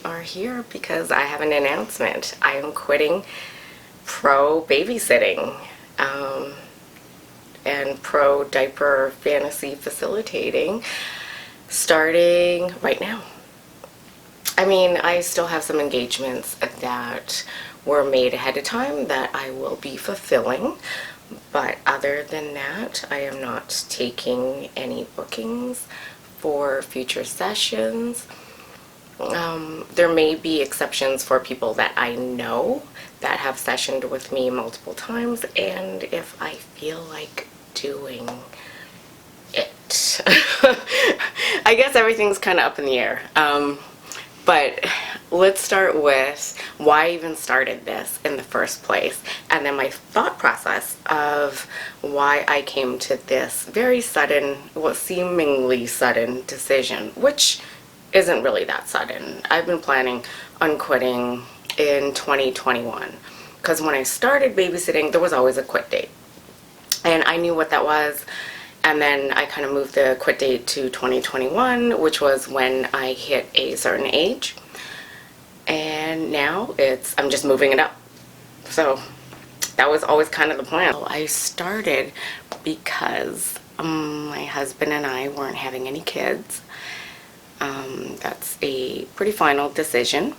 are here because I have an announcement. I am quitting pro-babysitting and pro-diaper fantasy facilitating starting right now. I mean, I still have some engagements that were made ahead of time that I will be fulfilling, but other than that, I am not taking any bookings for future sessions. There may be exceptions for people that I know that have sessioned with me multiple times, and if I feel like doing it. I guess everything's kind of up in the air. But let's start with why I even started this in the first place, and then my thought process of why I came to this very sudden, well, seemingly sudden decision, which isn't really that sudden. I've been planning on quitting in 2021 because when I started babysitting, there was always a quit date, and I knew what that was. And then I kind of moved the quit date to 2021, which was when I hit a certain age. And now I'm just moving it up. So that was always kind of the plan. I started because my husband and I weren't having any kids. That's a pretty final decision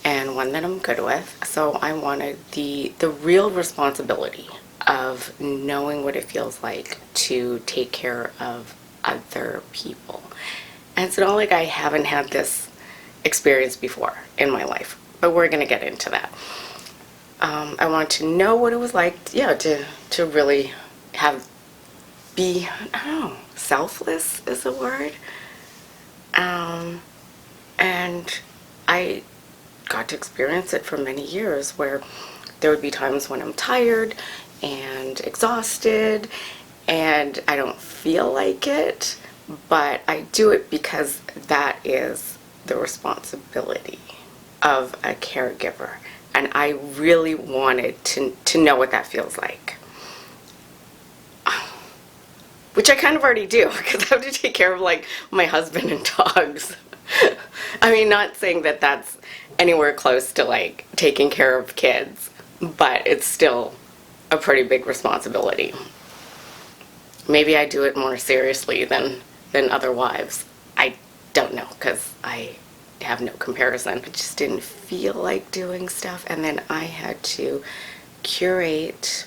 and one that I'm good with. So I wanted the real responsibility of knowing what it feels like to take care of other people. And it's not like I haven't had this experience before in my life, but we're gonna get into that. I want to know what it was like, to really be, I don't know, selfless is a word. And I got to experience it for many years where there would be times when I'm tired and exhausted and I don't feel like it, but I do it because that is the responsibility of a caregiver, and I really wanted to know what that feels like, which I kind of already do because I have to take care of like my husband and dogs. I mean, not saying that that's anywhere close to like taking care of kids, but it's still a pretty big responsibility. Maybe I do it more seriously than other wives. I don't know because I have no comparison. I just didn't feel like doing stuff, and then I had to curate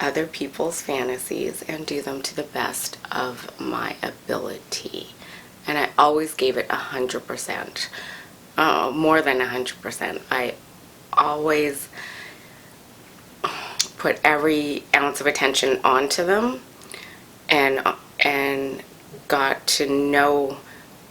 other people's fantasies and do them to the best of my ability. And I always gave it 100%, more than 100%. I always put every ounce of attention onto them and got to know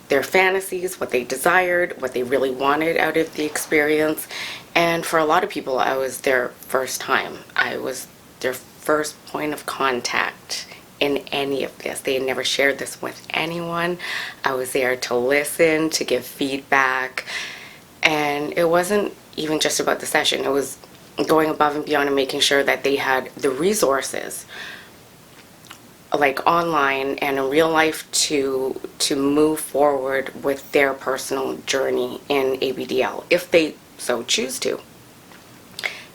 their fantasies, what they desired, what they really wanted out of the experience. And for a lot of people, I was their first time. I was their first point of contact in any of this. They had never shared this with anyone. I was there to listen, to give feedback, and it wasn't even just about the session. It was going above and beyond and making sure that they had the resources, like online and in real life, to move forward with their personal journey in ABDL, if they so choose to.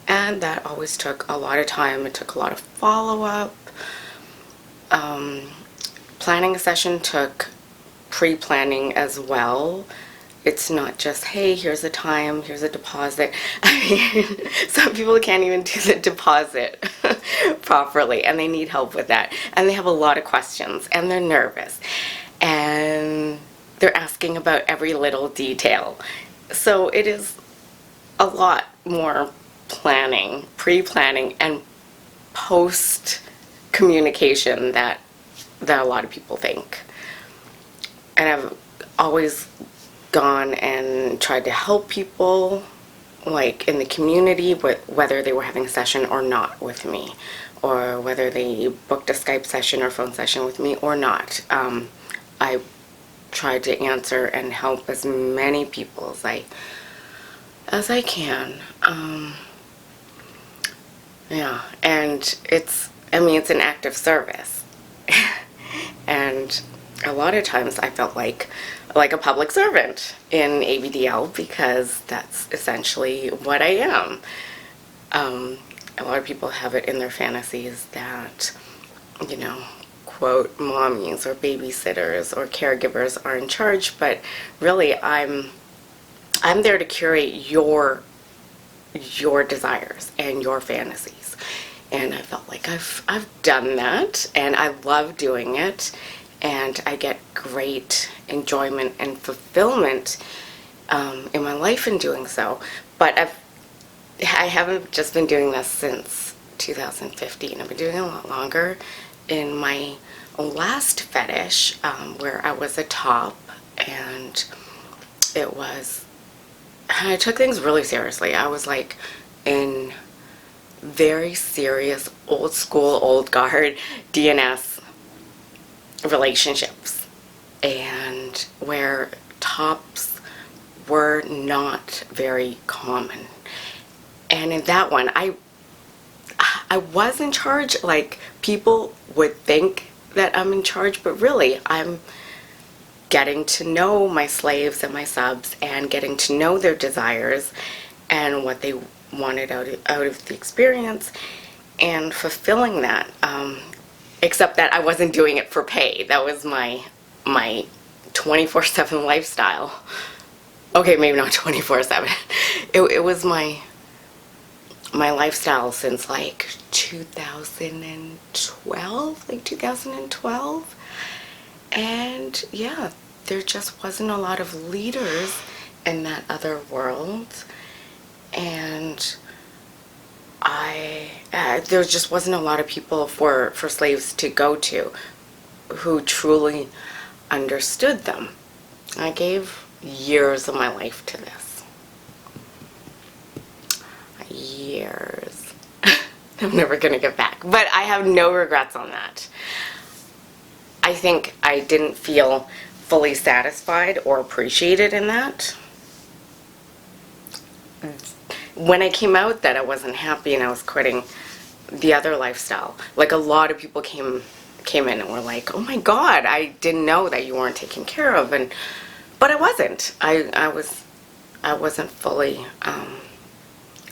And that always took a lot of time. It took a lot of follow-up. Planning a session took pre-planning as well. It's not just, hey, here's a time, here's a deposit. I mean, some people can't even do the deposit properly, and they need help with that. And they have a lot of questions, and they're nervous, and they're asking about every little detail. So it is a lot more planning, pre-planning, and post-communication that a lot of people think. And I've always gone and tried to help people, like in the community, whether they were having a session or not with me, or whether they booked a Skype session or phone session with me or not. I tried to answer and help as many people as I can. Yeah, and it's an act of service. And a lot of times I felt like, like a public servant in ABDL, because that's essentially what I am. A lot of people have it in their fantasies that, you know, quote, mommies or babysitters or caregivers are in charge, but really I'm there to curate your desires and your fantasies. And I felt like I've done that, and I love doing it, and I get great enjoyment and fulfillment in my life in doing so. But I haven't just been doing this since 2015. I've been doing it a lot longer. In my last fetish, where I was a top, and I took things really seriously. I was like in very serious, old school, old guard DNS relationships, and where tops were not very common. And in that one, I was in charge. Like, people would think that I'm in charge, but really I'm getting to know my slaves and my subs, and getting to know their desires and what they wanted out of the experience, and fulfilling that. Except that I wasn't doing it for pay. That was my 24/7 lifestyle. Okay, maybe not 24/7. It was my lifestyle since like 2012, and yeah, there just wasn't a lot of leaders in that other world, and there just wasn't a lot of people for slaves to go to who truly understood them. I gave years of my life to this. Years. I'm never gonna get back, but I have no regrets on that. I think I didn't feel fully satisfied or appreciated in that. When I came out that I wasn't happy and I was quitting the other lifestyle, like, a lot of people came in and were like, oh my god, I didn't know that you weren't taken care of. But I wasn't. I wasn't fully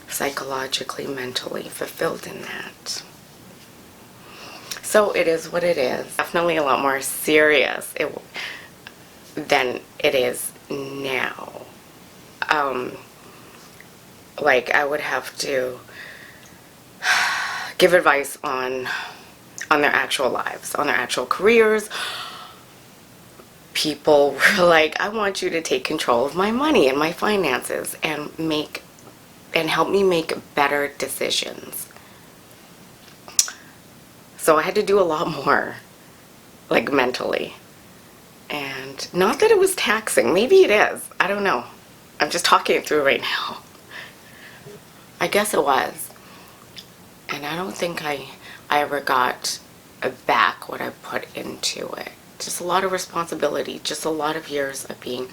psychologically, mentally fulfilled in that. So it is what it is. Definitely a lot more serious than it is now. Like, I would have to give advice on their actual lives, on their actual careers. People were like, I want you to take control of my money and my finances and help me make better decisions. So I had to do a lot more, like, mentally. And not that it was taxing. Maybe it is. I don't know. I'm just talking it through right now. I guess it was. And I don't think I ever got back what I put into it. Just a lot of responsibility. Just a lot of years of being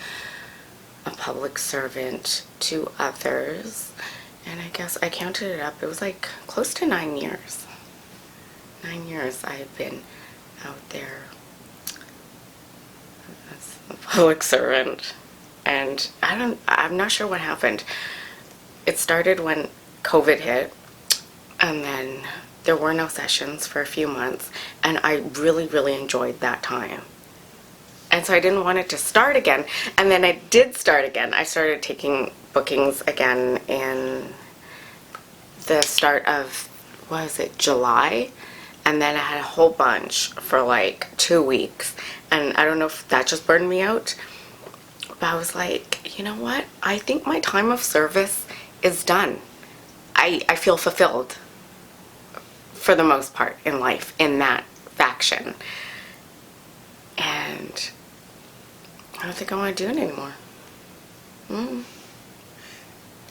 a public servant to others. And I guess I counted it up. It was like close to 9 years. 9 years I've been out there as a public servant. And I'm not sure what happened. It started when COVID hit, and then there were no sessions for a few months, and I really, really enjoyed that time. And so I didn't want it to start again, and then I did start again. I started taking bookings again in the start of, what was it, July? And then I had a whole bunch for like 2 weeks, and I don't know if that just burned me out, but I was like, you know what? I think my time of service is done. I feel fulfilled for the most part in life in that faction, and I don't think I want to do it anymore.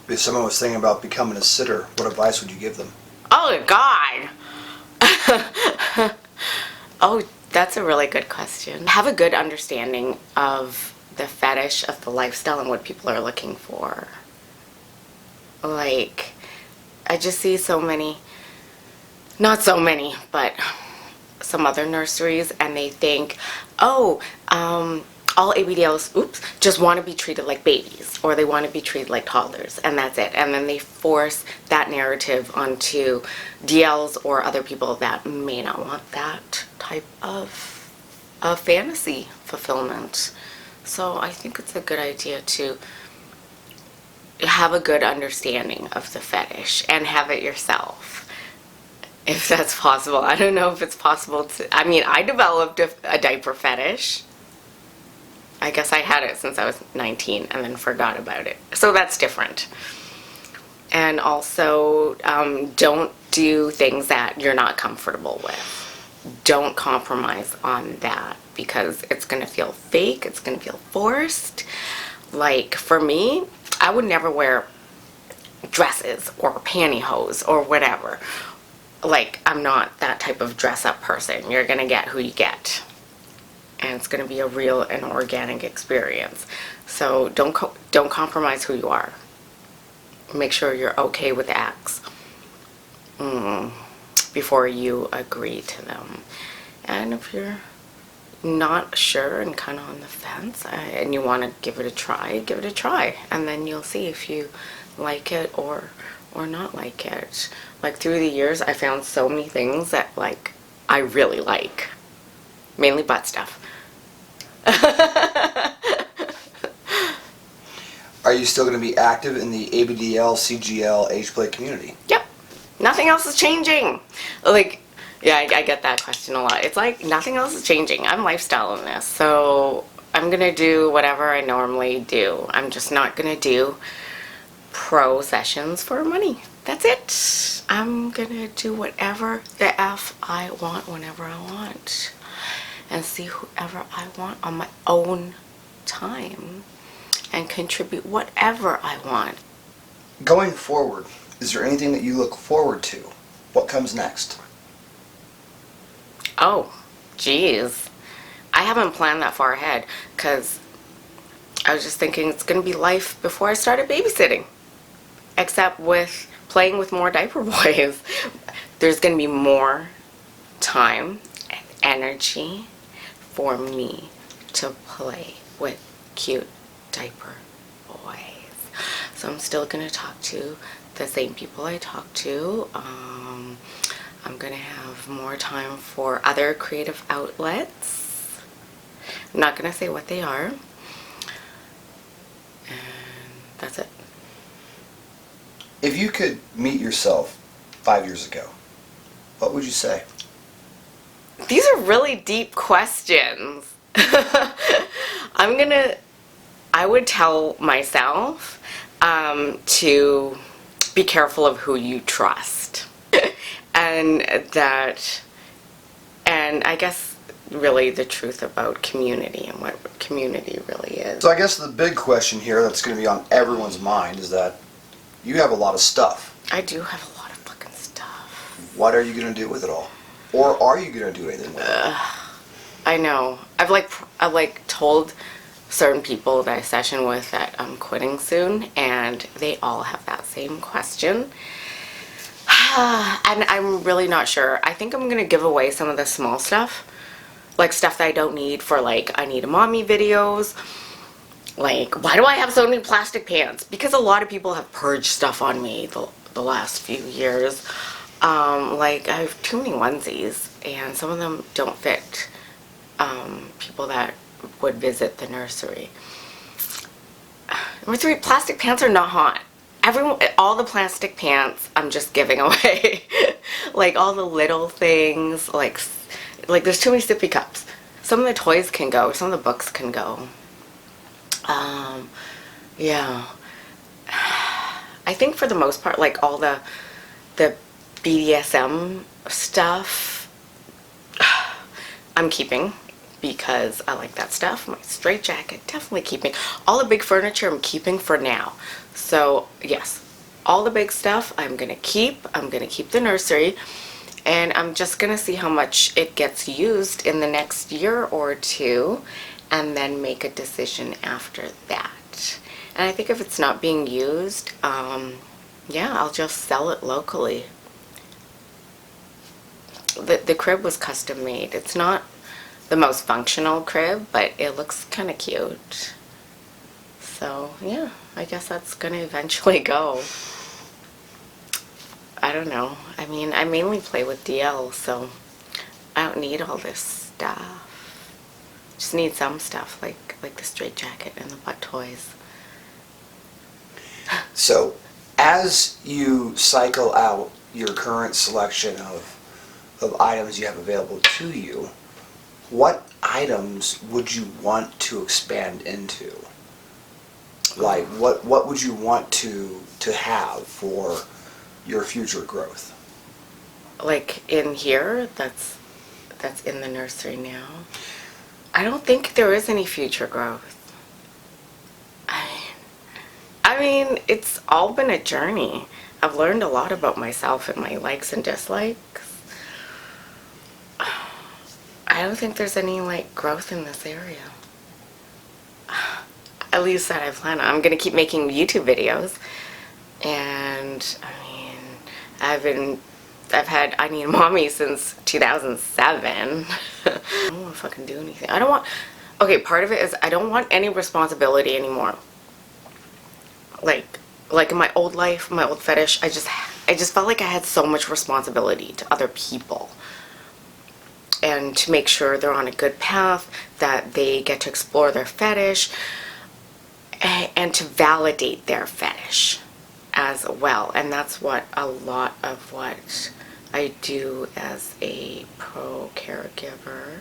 If someone was thinking about becoming a sitter, what advice would you give them? Oh God. Oh, that's a really good question. Have a good understanding of the fetish, of the lifestyle, and what people are looking for. Like, I just see so many, not so many, but some other nurseries, and they think, oh, all all ABDLs, just want to be treated like babies, or they want to be treated like toddlers, and that's it. And then they force that narrative onto DLs or other people that may not want that type of fantasy fulfillment. So I think it's a good idea to have a good understanding of the fetish and have it yourself, if that's possible. I don't know if it's possible to, I mean, I developed a diaper fetish. I guess I had it since I was 19 and then forgot about it. So that's different. And also, don't do things that you're not comfortable with. Don't compromise on that, because it's going to feel fake. It's going to feel forced. Like, for me, I would never wear dresses or pantyhose or whatever. Like, I'm not that type of dress-up person. You're going to get who you get. And it's going to be a real and organic experience. So don't compromise who you are. Make sure you're okay with acts before you agree to them. And if you're not sure and kind of on the fence and you want to give it a try, and then you'll see if you like it or not like it. Like, through the years, I found so many things that, like, I really like. Mainly butt stuff. Are you still going to be active in the ABDL, CGL, age play community? Yep. Nothing else is changing. Like, yeah, I get that question a lot. It's like, nothing else is changing. I'm lifestyling this. So I'm going to do whatever I normally do. I'm just not going to do pro sessions for money. That's it. I'm going to do whatever the F I want whenever I want. And see whoever I want on my own time. And contribute whatever I want. Going forward, is there anything that you look forward to? What comes next? Oh, geez. I haven't planned that far ahead, because I was just thinking it's going to be life before I started babysitting. Except with playing with more diaper boys. There's going to be more time and energy for me to play with cute diaper boys. So I'm still going to talk to the same people I talk to. I'm going to have more time for other creative outlets. I'm not going to say what they are. And that's it. If you could meet yourself 5 years ago, what would you say? These are really deep questions. I would tell myself to be careful of who you trust. And I guess really the truth about community and what community really is. So I guess the big question here that's going to be on everyone's mind is that you have a lot of stuff. I do have a lot of fucking stuff. What are you going to do with it all? Or are you going to do anything with it? I know. I've like told certain people that I session with that I'm quitting soon, and they all have that same question. And I'm really not sure. I think I'm gonna give away some of the small stuff, like stuff that I don't need for, like, I need a mommy videos. Like, why do I have so many plastic pants? Because a lot of people have purged stuff on me the last few years. Like, I have too many onesies, and some of them don't fit people that would visit the nursery. Number 3, plastic pants are not hot. All the plastic pants I'm just giving away. Like, all the little things, like there's too many sippy cups. Some of the toys can go, some of the books can go. Yeah. I think for the most part, like, all the BDSM stuff, I'm keeping, because I like that stuff. My straight jacket, definitely keeping. All the big furniture I'm keeping for now. So yes, all the big stuff I'm gonna keep. I'm gonna keep the nursery, and I'm just gonna see how much it gets used in the next year or two, and then make a decision after that. And I think if it's not being used, yeah, I'll just sell it locally. The crib was custom made. It's not the most functional crib, but it looks kind of cute. So yeah, I guess that's gonna eventually go. I don't know. I mean, I mainly play with DL, so I don't need all this stuff. Just need some stuff like the straight jacket and the butt toys. So, as you cycle out your current selection of items you have available to you, what items would you want to expand into? Like, what would you want to have for your future growth? Like in here, that's in the nursery now. I don't think there is any future growth. I mean, it's all been a journey. I've learned a lot about myself and my likes and dislikes. I don't think there's any like growth in this area. At least that I plan on. I'm gonna keep making YouTube videos, and I mean, I've had I Need a Mommy since 2007. I don't want to fucking do anything. I don't want. Okay, part of it is I don't want any responsibility anymore. Like in my old life, my old fetish, I just felt like I had so much responsibility to other people. And to make sure they're on a good path, that they get to explore their fetish, and to validate their fetish as well. And that's what a lot of what I do as a pro caregiver.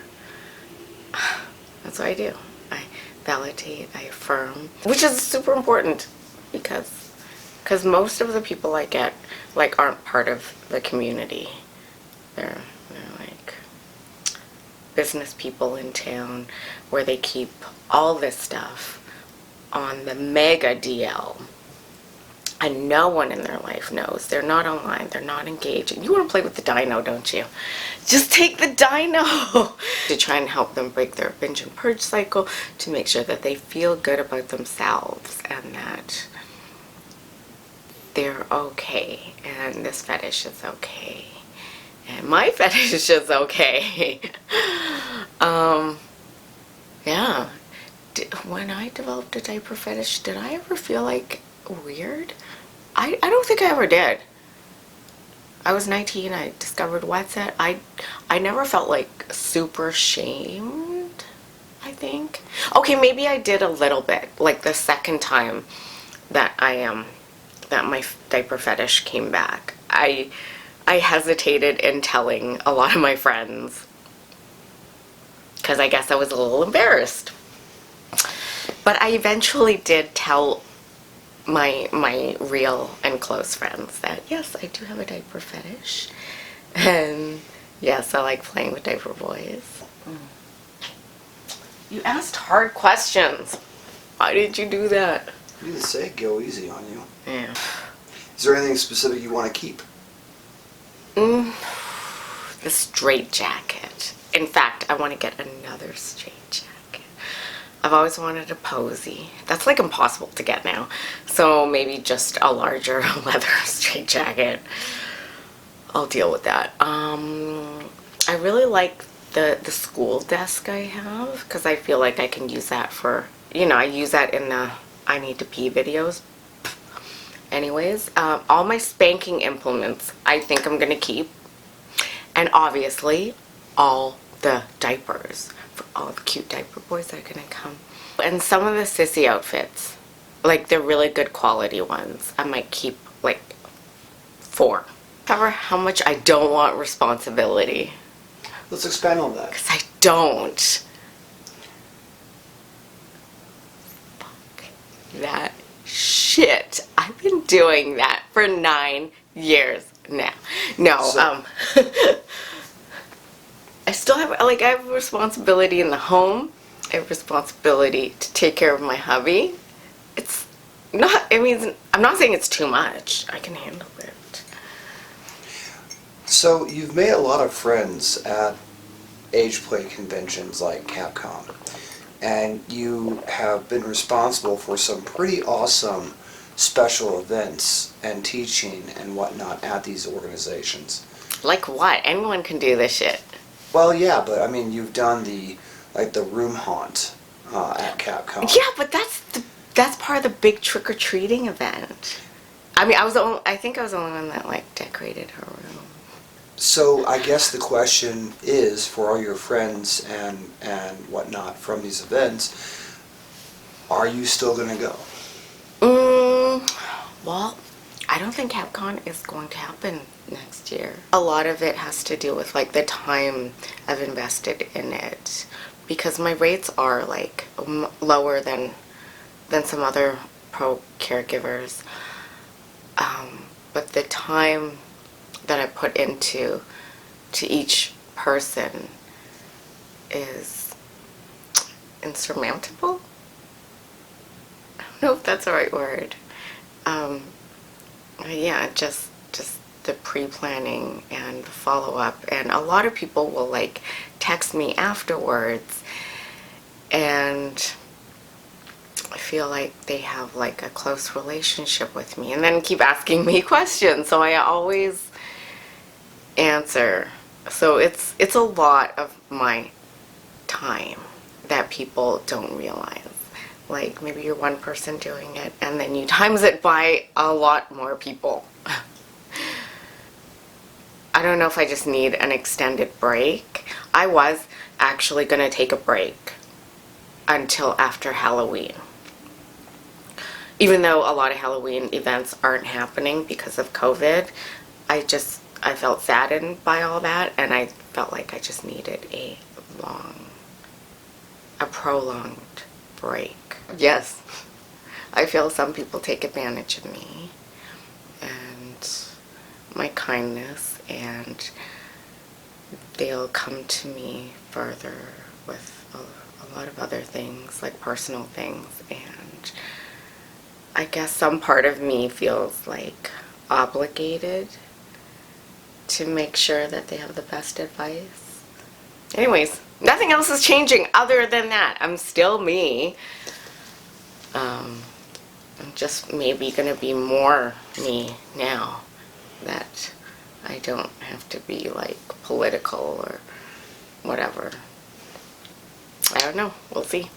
That's what I do. I validate, I affirm, which is super important because most of the people I get like aren't part of the community. They're like business people in town where they keep all this stuff on the mega DL, and no one in their life knows. They're not online, they're not engaging. You want to play with the dino, don't you? Just take the dino to try and help them break their binge and purge cycle, to make sure that they feel good about themselves and that they're okay, and this fetish is okay, and my fetish is okay. Yeah. When I developed a diaper fetish, did I ever feel like weird? I don't think I ever did. I was 19, I discovered wet set. I never felt like super shamed, I think. Okay, maybe I did a little bit, like the second time that that my diaper fetish came back. I hesitated in telling a lot of my friends because I guess I was a little embarrassed. But I eventually did tell my real and close friends that yes, I do have a diaper fetish, and yes, I like playing with diaper boys. You asked hard questions. Why did you do that? You didn't say go easy on you. Yeah. Is there anything specific you want to keep? The straight jacket. In fact, I want to get another straight jacket. I've always wanted a posy. That's like impossible to get now. So maybe just a larger leather straight jacket. I'll deal with that. I really like the school desk I have because I feel like I can use that for, you know, I use that in the I need to pee videos. Anyways, all my spanking implements I think I'm gonna keep. And obviously, all the diapers for all the cute diaper boys that are gonna come. And some of the sissy outfits, like the really good quality ones, I might keep like 4. Cover how much I don't want responsibility. Let's expand on that. Because I don't. Fuck that shit. I've been doing that for 9 years now. No, So- I still have, like, I have a responsibility in the home. I have responsibility to take care of my hubby. It's not, I mean, I'm not saying it's too much. I can handle it. So you've made a lot of friends at age play conventions like Capcon, and you have been responsible for some pretty awesome special events and teaching and whatnot at these organizations. Like what? Anyone can do this shit. Well, yeah, but I mean, you've done the room haunt at Capcon. Yeah, but that's part of the big trick-or-treating event. I mean, I think I was the only one that like decorated her room. So I guess the question is, for all your friends and whatnot from these events, are you still gonna go? Well, I don't think Capcon is going to happen next year. A lot of it has to do with like the time I've invested in it, because my rates are like lower than some other pro caregivers. But the time that I put into each person is insurmountable. I don't know if that's the right word. Yeah, just the pre-planning and follow-up, and a lot of people will like text me afterwards and I feel like they have like a close relationship with me and then keep asking me questions, so I always answer. So it's a lot of my time that people don't realize. Like maybe you're one person doing it and then you times it by a lot more people. I don't know if I just need an extended break. I was actually going to take a break until after Halloween. Even though a lot of Halloween events aren't happening because of COVID, I felt saddened by all that, and I felt like I just needed a prolonged break. Yes, I feel some people take advantage of me and my kindness, and they'll come to me further with a lot of other things, like personal things, and I guess some part of me feels like obligated to make sure that they have the best advice. Anyways, nothing else is changing other than that. I'm still me. I'm just maybe gonna be more me now that I don't have to be like political or whatever. I don't know. We'll see.